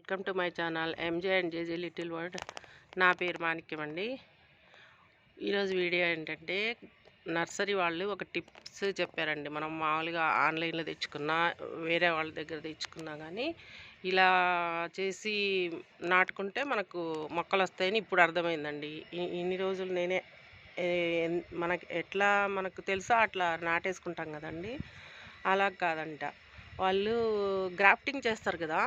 Welcome to my channel MJ and JJ little world. నా పేరు మాణిక్యం అండి. ఈరోజు వీడియో ఏంటంటే నర్సరీ వాళ్ళు ఒక టిప్స్ చెప్పారండి. మనం మామూలుగా ఆన్లైన్లో తెచ్చుకున్నా వేరే వాళ్ళ దగ్గర తెచ్చుకున్నా కానీ ఇలా చేసి నాటుకుంటే మనకు మొక్కలు వస్తాయని ఇప్పుడు అర్థమైందండి. ఇన్ని రోజులు నేనే మనకి ఎట్లా మనకు తెలుసా అట్లా నాటేసుకుంటాం కదండి. అలా కాదంట, వాళ్ళు గ్రాఫ్టింగ్ చేస్తారు కదా,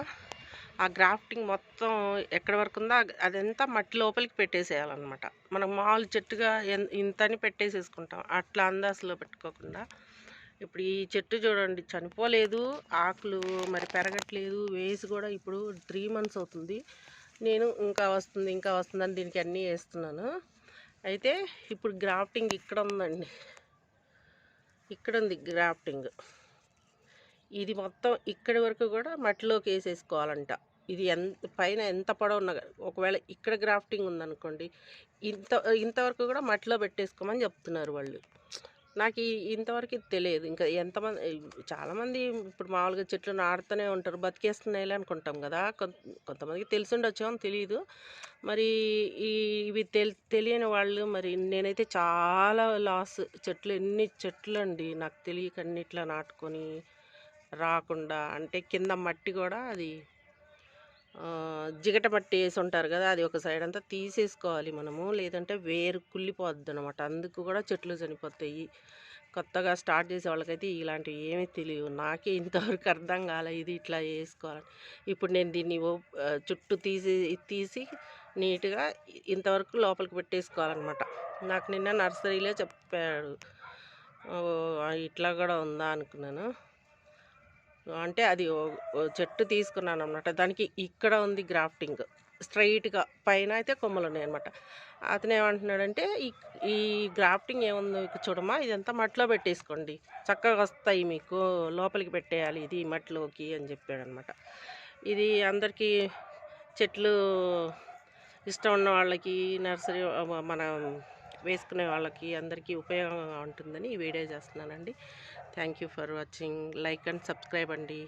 ఆ గ్రాఫ్టింగ్ మొత్తం ఎక్కడి వరకు ఉందో అదంతా మట్టి లోపలికి పెట్టేసేయాలన్నమాట. మనం మామూలు చెట్టుగా ఇంతని పెట్టేసేసుకుంటాం, అట్లా అందాసులో పెట్టుకోకుండా. ఇప్పుడు ఈ చెట్టు చూడండి, చనిపోలేదు, ఆకులు మరి పెరగట్లేదు, వేసి కూడా ఇప్పుడు 3 months అవుతుంది. నేను ఇంకా వస్తుందని దీనికి అన్నీ వేస్తున్నాను. అయితే ఇప్పుడు గ్రాఫ్టింగ్ ఇక్కడ ఉందండి, ఇక్కడ ఉంది గ్రాఫ్టింగ్. ఇది మొత్తం ఇక్కడి వరకు కూడా మట్టిలోకి వేసేసుకోవాలంట. ఇది పైన ఎంత పొడవున్నా, ఒకవేళ ఇక్కడ గ్రాఫ్టింగ్ ఉందనుకోండి, ఇంతవరకు కూడా మట్టిలో పెట్టేసుకోమని చెప్తున్నారు వాళ్ళు. నాకు ఇంతవరకు ఇది తెలియదు. ఇంకా ఎంతమంది, చాలామంది ఇప్పుడు మామూలుగా చెట్లు నాడుతూనే ఉంటారు, బతికేస్తున్నాయిలే అనుకుంటాం కదా. కొంతమందికి తెలిసి ఉండొచ్చేమో తెలియదు. మరి ఇవి తెలియని వాళ్ళు, మరి నేనైతే చాలా లాస్. ఎన్ని చెట్లు అండి నాకు తెలియక అన్నిట్లా నాటుకొని రాకుండా, అంటే కింద మట్టి కూడా అది జిగట మట్టి వేసి ఉంటారు కదా, అది ఒక సైడ్ అంతా తీసేసుకోవాలి మనము, లేదంటే వేరు కుళ్ళిపోద్ది అనమాట. అందుకు కూడా చెట్లు చనిపోతాయి. కొత్తగా స్టార్ట్ చేసే వాళ్ళకైతే ఇలాంటివి ఏమీ తెలియవు. నాకే ఇంతవరకు అర్థం కాలే ఇది ఇట్లా వేసుకోవాలి. ఇప్పుడు నేను దీన్ని చుట్టూ తీసి నీట్గా ఇంతవరకు లోపలికి పెట్టేసుకోవాలన్నమాట. నాకు నిన్న నర్సరీలో చెప్పాడు, ఇట్లా కూడా ఉందా అనుకున్నాను. అంటే అది చెట్టు తీసుకున్నాను అనమాట. దానికి ఇక్కడ ఉంది గ్రాఫ్టింగ్, స్ట్రైట్గా పైన అయితే కొమ్మలు ఉన్నాయి అనమాట. అతను ఏమంటున్నాడంటే, ఈ గ్రాఫ్టింగ్ ఏముంది చూడమ్మా, ఇదంతా మట్టిలో పెట్టేసుకోండి, చక్కగా వస్తాయి మీకు, లోపలికి పెట్టేయాలి ఇది మట్టిలోకి అని చెప్పాడనమాట. ఇది అందరికీ చెట్లు ఇష్టం ఉన్న వాళ్ళకి, నర్సరీ మన వేసుకునే వాళ్ళకి అందరికీ ఉపయోగంగా ఉంటుందని ఈ వీడియో చేస్తున్నానండి. Thank you for watching. Like and subscribe అండి.